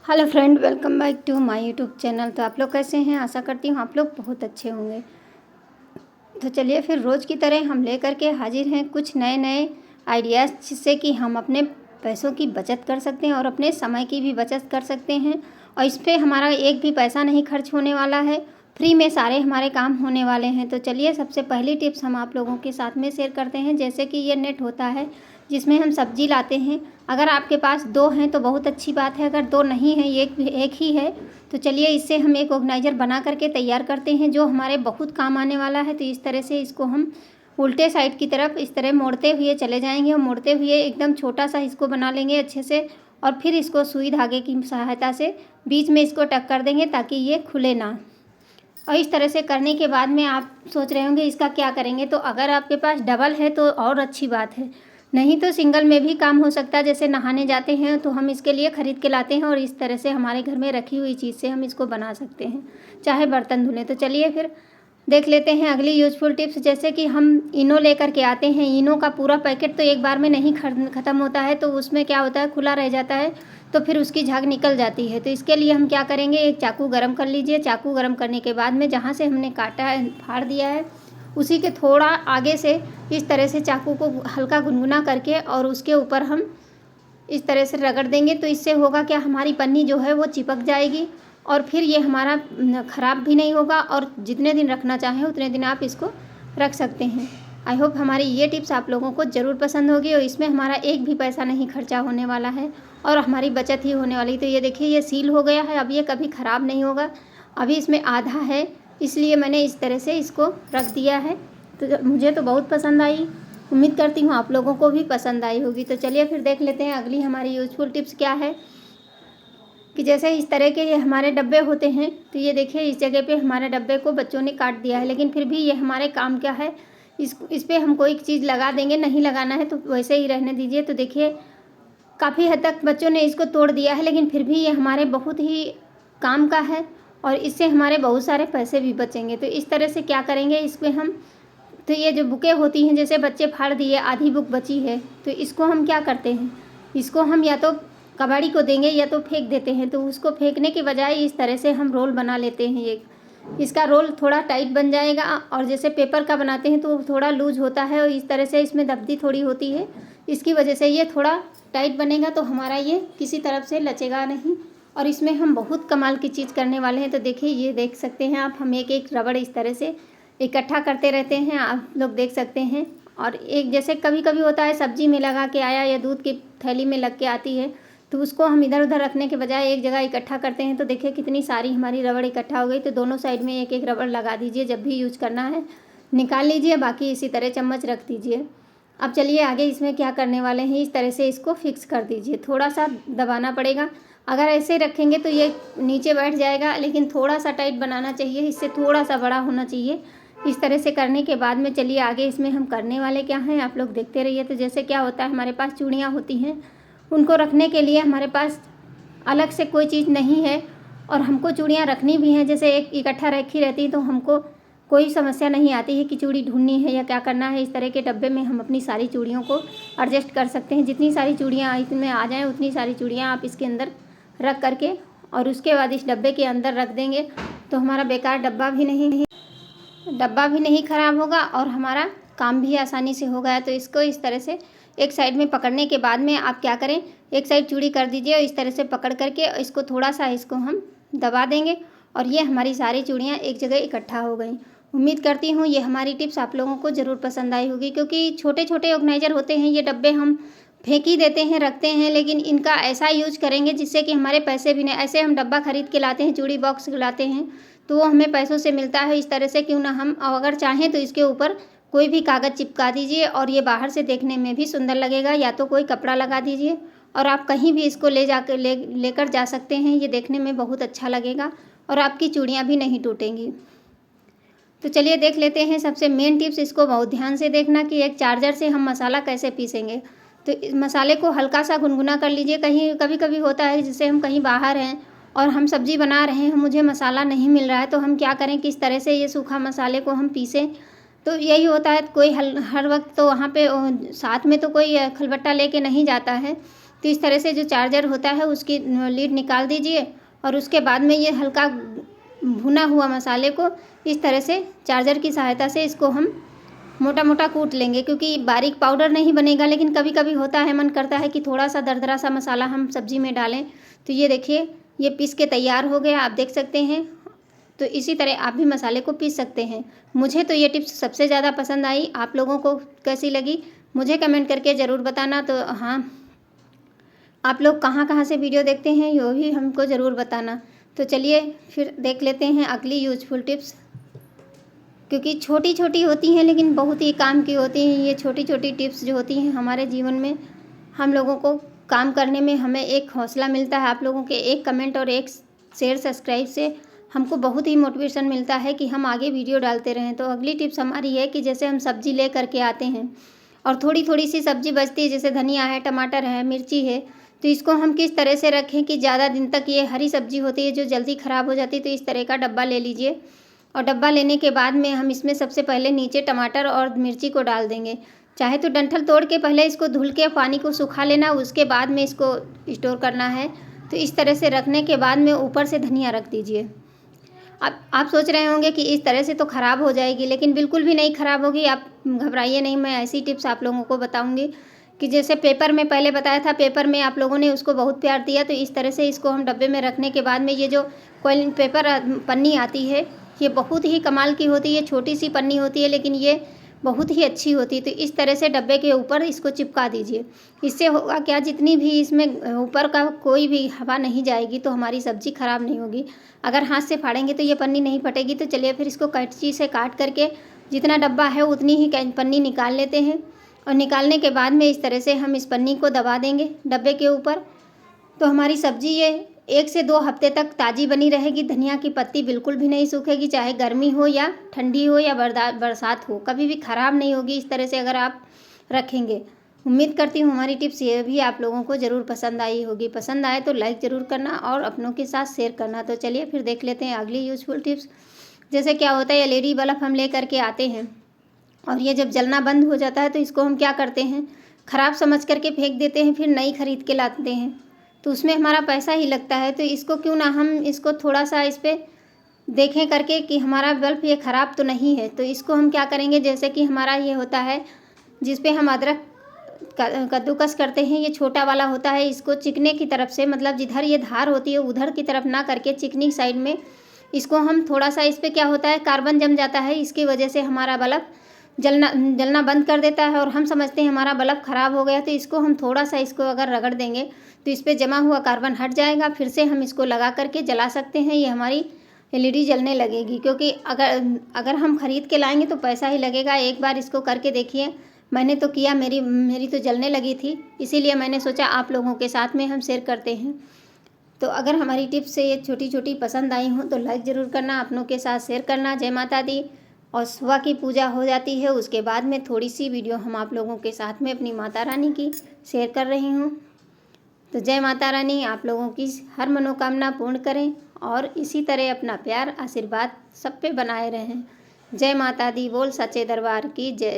Hello friend, welcome back to my YouTube channel. तो आप लोग कैसे हैं? आशा करती हूँ आप लोग बहुत अच्छे होंगे। तो चलिए फिर रोज़ की तरह हम लेकर के हाजिर हैं कुछ नए नए आइडियाज़, जिससे कि हम अपने पैसों की बचत कर सकते हैं और अपने समय की भी बचत कर सकते हैं। और इस पर हमारा एक भी पैसा नहीं खर्च होने वाला है, फ्री में सारे हमारे काम होने वाले हैं। तो चलिए सबसे पहली टिप्स हम आप लोगों के साथ में शेयर करते हैं। जैसे कि ये नेट होता है जिसमें हम सब्जी लाते हैं। अगर आपके पास दो हैं तो बहुत अच्छी बात है, अगर दो नहीं है, एक ही है, तो चलिए इससे हम एक ऑर्गेनाइज़र बना करके तैयार करते हैं जो हमारे बहुत काम आने वाला है। तो इस तरह से इसको हम उल्टे साइड की तरफ इस तरह मोड़ते हुए चले जाएंगे और मोड़ते हुए एकदम छोटा सा इसको बना लेंगे अच्छे से, और फिर इसको सुई धागे की सहायता से बीच में इसको टक कर देंगे ताकि ये खुले ना। और इस तरह से करने के बाद में आप सोच रहे होंगे इसका क्या करेंगे। तो अगर आपके पास डबल है तो और अच्छी बात है, नहीं तो सिंगल में भी काम हो सकता है। जैसे नहाने जाते हैं तो हम इसके लिए ख़रीद के लाते हैं और इस तरह से हमारे घर में रखी हुई चीज़ से हम इसको बना सकते हैं, चाहे बर्तन धुलें। तो चलिए फिर देख लेते हैं अगली यूजफुल टिप्स। जैसे कि हम इनो लेकर के आते हैं। इनो का पूरा पैकेट तो एक बार में नहीं ख़त्म होता है, तो उसमें क्या होता है, खुला रह जाता है, तो फिर उसकी झाग निकल जाती है। तो इसके लिए हम क्या करेंगे, एक चाकू गरम कर लीजिए। चाकू गरम करने के बाद में जहाँ से हमने काटा है, फाड़ दिया है, उसी के थोड़ा आगे से इस तरह से चाकू को हल्का गुनगुना करके और उसके ऊपर हम इस तरह से रगड़ देंगे। तो इससे होगा क्या, हमारी पन्नी जो है वो चिपक जाएगी और फिर ये हमारा ख़राब भी नहीं होगा, और जितने दिन रखना चाहें उतने दिन आप इसको रख सकते हैं। आई होप हमारी ये टिप्स आप लोगों को ज़रूर पसंद होगी और इसमें हमारा एक भी पैसा नहीं खर्चा होने वाला है और हमारी बचत ही होने वाली। तो ये देखिए, ये सील हो गया है, अब ये कभी ख़राब नहीं होगा। अभी इसमें आधा है, इसलिए मैंने इस तरह से इसको रख दिया है। तो मुझे तो बहुत पसंद आई, उम्मीद करती हूँ आप लोगों को भी पसंद आई होगी। तो चलिए फिर देख लेते हैं अगली हमारी यूजफुल टिप्स क्या है। कि जैसे इस तरह के ये हमारे डब्बे होते हैं, तो ये देखिए इस जगह पे हमारे डब्बे को बच्चों ने काट दिया है, लेकिन फिर भी ये हमारे काम क्या है, इस पे हम कोई चीज़ लगा देंगे। नहीं लगाना है तो वैसे ही रहने दीजिए। तो देखिए काफ़ी हद तक बच्चों ने इसको तोड़ दिया है, लेकिन फिर भी ये हमारे बहुत ही काम का है और इससे हमारे बहुत सारे पैसे भी बचेंगे। तो इस तरह से क्या करेंगे, इसमें हम, तो ये जो बुकें होती हैं, जैसे बच्चे फाड़ दिए, आधी बुक बची है, तो इसको हम क्या करते हैं, इसको हम या तो कबाड़ी को देंगे या तो फेंक देते हैं। तो उसको फेंकने के बजाय इस तरह से हम रोल बना लेते हैं। एक इसका रोल थोड़ा टाइट बन जाएगा, और जैसे पेपर का बनाते हैं तो थोड़ा लूज होता है और इस तरह से इसमें दबदी थोड़ी होती है, इसकी वजह से ये थोड़ा टाइट बनेगा। तो हमारा ये किसी तरफ से लचेगा नहीं और इसमें हम बहुत कमाल की चीज़ करने वाले हैं। तो देखिए, ये देख सकते हैं आप, हम एक एक रबड़ इस तरह से इकट्ठा करते रहते हैं, आप लोग देख सकते हैं। और एक जैसे कभी कभी होता है सब्जी में लगा के आया या दूध की थैली में लग के आती है, तो उसको हम इधर उधर रखने के बजाय एक जगह इकट्ठा करते हैं। तो देखिए कितनी सारी हमारी रबड़ इकट्ठा हो गई। तो दोनों साइड में एक एक रबड़ लगा दीजिए, जब भी यूज करना है निकाल लीजिए, बाकी इसी तरह चम्मच रख दीजिए। अब चलिए आगे इसमें क्या करने वाले हैं, इस तरह से इसको फिक्स कर दीजिए, थोड़ा सा दबाना पड़ेगा। अगर ऐसे रखेंगे तो ये नीचे बैठ जाएगा, लेकिन थोड़ा सा टाइट बनाना चाहिए, इससे थोड़ा सा बड़ा होना चाहिए। इस तरह से करने के बाद में चलिए आगे इसमें हम करने वाले क्या हैं, आप लोग देखते रहिए। तो जैसे क्या होता है, हमारे पास चूड़ियाँ होती हैं, उनको रखने के लिए हमारे पास अलग से कोई चीज़ नहीं है और हमको चूड़ियाँ रखनी भी हैं, जैसे एक इकट्ठा रखी रहती है, तो हमको कोई समस्या नहीं आती है कि चूड़ी ढूंढनी है या क्या करना है। इस तरह के डब्बे में हम अपनी सारी चूड़ियों को एडजस्ट कर सकते हैं। जितनी सारी चूड़ियाँ इसमें आ जाएँ उतनी सारी चूड़ियाँ आप इसके अंदर रख करके और उसके बाद इस डब्बे के अंदर रख देंगे, तो हमारा बेकार डब्बा भी नहीं ख़राब होगा और हमारा काम भी आसानी से होगा। तो इसको इस तरह से एक साइड में पकड़ने के बाद में आप क्या करें, एक साइड चूड़ी कर दीजिए और इस तरह से पकड़ करके इसको थोड़ा सा इसको हम दबा देंगे और ये हमारी सारी चूड़ियाँ एक जगह इकट्ठा हो गई। उम्मीद करती हूँ ये हमारी टिप्स आप लोगों को ज़रूर पसंद आई होगी, क्योंकि छोटे छोटे ऑर्गेनाइज़र होते हैं, ये डब्बे हम फेंक ही देते हैं, रखते हैं, लेकिन इनका ऐसा यूज करेंगे जिससे कि हमारे पैसे भी नहीं, ऐसे हम डब्बा खरीद के लाते हैं, चूड़ी बॉक्स लाते हैं, तो वो हमें पैसों से मिलता है। इस तरह से क्यों ना हम अगर चाहें तो इसके ऊपर कोई भी कागज़ चिपका दीजिए और ये बाहर से देखने में भी सुंदर लगेगा, या तो कोई कपड़ा लगा दीजिए और आप कहीं भी इसको लेकर जा सकते हैं। ये देखने में बहुत अच्छा लगेगा और आपकी चूड़ियाँ भी नहीं टूटेंगी। तो चलिए देख लेते हैं सबसे मेन टिप्स, इसको बहुत ध्यान से देखना कि एक चार्जर से हम मसाला कैसे पीसेंगे। तो इस मसाले को हल्का सा गुनगुना कर लीजिए। कभी कभी होता है जैसे हम कहीं बाहर हैं और हम सब्ज़ी बना रहे हैं, मुझे मसाला नहीं मिल रहा है, तो हम क्या करें, किस तरह से ये सूखा मसाले को हम पीसें। तो यही होता है, कोई हर वक्त तो वहाँ पे साथ में तो कोई खलबट्टा लेके नहीं जाता है, तो इस तरह से जो चार्जर होता है उसकी लीड निकाल दीजिए और उसके बाद में ये हल्का भुना हुआ मसाले को इस तरह से चार्जर की सहायता से इसको हम मोटा मोटा कूट लेंगे, क्योंकि बारीक पाउडर नहीं बनेगा, लेकिन कभी कभी होता है मन करता है कि थोड़ा सा दरदरा सा मसाला हम सब्जी में डालें। तो ये देखिए ये पीस के तैयार हो गया, आप देख सकते हैं। तो इसी तरह आप भी मसाले को पीस सकते हैं। मुझे तो ये टिप्स सबसे ज़्यादा पसंद आई, आप लोगों को कैसी लगी मुझे कमेंट करके ज़रूर बताना। तो हाँ, आप लोग कहाँ कहाँ से वीडियो देखते हैं ये भी हमको ज़रूर बताना। तो चलिए फिर देख लेते हैं अगली यूजफुल टिप्स, क्योंकि छोटी छोटी होती हैं लेकिन बहुत ही काम की होती हैं। ये छोटी छोटी टिप्स जो होती हैं हमारे जीवन में हम लोगों को काम करने में हमें एक हौसला मिलता है। आप लोगों के एक कमेंट और एक शेयर सब्सक्राइब से हमको बहुत ही मोटिवेशन मिलता है कि हम आगे वीडियो डालते रहें। तो अगली टिप्स हमारी है कि जैसे हम सब्ज़ी ले करके आते हैं और थोड़ी थोड़ी सी सब्ज़ी बचती है, जैसे धनिया है, टमाटर है, मिर्ची है, तो इसको हम किस तरह से रखें कि ज़्यादा दिन तक ये हरी सब्ज़ी होती है जो जल्दी ख़राब हो जाती है। तो इस तरह का डब्बा ले लीजिए और डब्बा लेने के बाद में हम इसमें सबसे पहले नीचे टमाटर और मिर्ची को डाल देंगे। चाहे तो डंठल तोड़ के पहले इसको धुल के पानी को सुखा लेना, उसके बाद में इसको स्टोर करना है। तो इस तरह से रखने के बाद में ऊपर से धनिया रख दीजिए। अब आप सोच रहे होंगे कि इस तरह से तो ख़राब हो जाएगी, लेकिन बिल्कुल भी नहीं ख़राब होगी। आप घबराइए नहीं, मैं ऐसी टिप्स आप लोगों को बताऊंगी कि जैसे पेपर में पहले बताया था, पेपर में आप लोगों ने उसको बहुत प्यार दिया। तो इस तरह से इसको हम डब्बे में रखने के बाद में ये जो कोई पेपर पन्नी आती है ये बहुत ही कमाल की होती है। छोटी सी पन्नी होती है लेकिन ये बहुत ही अच्छी होती है। तो इस तरह से डब्बे के ऊपर इसको चिपका दीजिए। इससे होगा क्या, जितनी भी इसमें ऊपर का कोई भी हवा नहीं जाएगी तो हमारी सब्ज़ी ख़राब नहीं होगी। अगर हाथ से फाड़ेंगे तो ये पन्नी नहीं फटेगी। तो चलिए फिर इसको कैंची से काट करके जितना डब्बा है उतनी ही पन्नी निकाल लेते हैं और निकालने के बाद में इस तरह से हम इस पन्नी को दबा देंगे डब्बे के ऊपर। तो हमारी सब्ज़ी ये 1 से 2 हफ्ते तक ताज़ी बनी रहेगी। धनिया की पत्ती बिल्कुल भी नहीं सूखेगी, चाहे गर्मी हो या ठंडी हो या बरसात हो, कभी भी ख़राब नहीं होगी इस तरह से अगर आप रखेंगे। उम्मीद करती हूँ हमारी टिप्स ये भी आप लोगों को ज़रूर पसंद आई होगी। पसंद आए तो लाइक ज़रूर करना और अपनों के साथ शेयर करना। तो चलिए फिर देख लेते हैं अगली यूजफुल टिप्स। जैसे क्या होता है, एलईडी बल्ब हम ले करके आते हैं और ये जब जलना बंद हो जाता है तो इसको हम क्या करते हैं, ख़राब समझ करके फेंक देते हैं, फिर नई खरीद के लाते हैं। तो उसमें हमारा पैसा ही लगता है। तो इसको क्यों ना हम इसको थोड़ा सा इस पर देखें करके कि हमारा बल्ब ये ख़राब तो नहीं है। तो इसको हम क्या करेंगे, जैसे कि हमारा ये होता है जिस पे हम अदरक कद्दूकस करते हैं, ये छोटा वाला होता है, इसको चिकने की तरफ से, मतलब जिधर ये धार होती है उधर की तरफ ना करके चिकनी साइड में इसको हम थोड़ा सा, इस पर क्या होता है कार्बन जम जाता है, इसकी वजह से हमारा बल्ब जलना बंद कर देता है और हम समझते हैं हमारा बल्ब ख़राब हो गया। तो इसको हम थोड़ा सा इसको अगर रगड़ देंगे तो इस पर जमा हुआ कार्बन हट जाएगा, फिर से हम इसको लगा करके जला सकते हैं। ये हमारी एलईडी जलने लगेगी, क्योंकि अगर हम ख़रीद के लाएंगे तो पैसा ही लगेगा। एक बार इसको करके देखिए, मैंने तो किया, मेरी तो जलने लगी थी, इसीलिए मैंने सोचा आप लोगों के साथ में हम शेयर करते हैं। तो अगर हमारी टिप्स से ये छोटी छोटी पसंद आई हों तो लाइक ज़रूर करना, अपनों के साथ शेयर करना। जय माता दी। और सुबह की पूजा हो जाती है, उसके बाद में थोड़ी सी वीडियो हम आप लोगों के साथ में अपनी माता रानी की शेयर कर रही हूँ। तो जय माता रानी, आप लोगों की हर मनोकामना पूर्ण करें और इसी तरह अपना प्यार आशीर्वाद सब पे बनाए रहें। जय माता दी। बोल सच्चे दरबार की जय।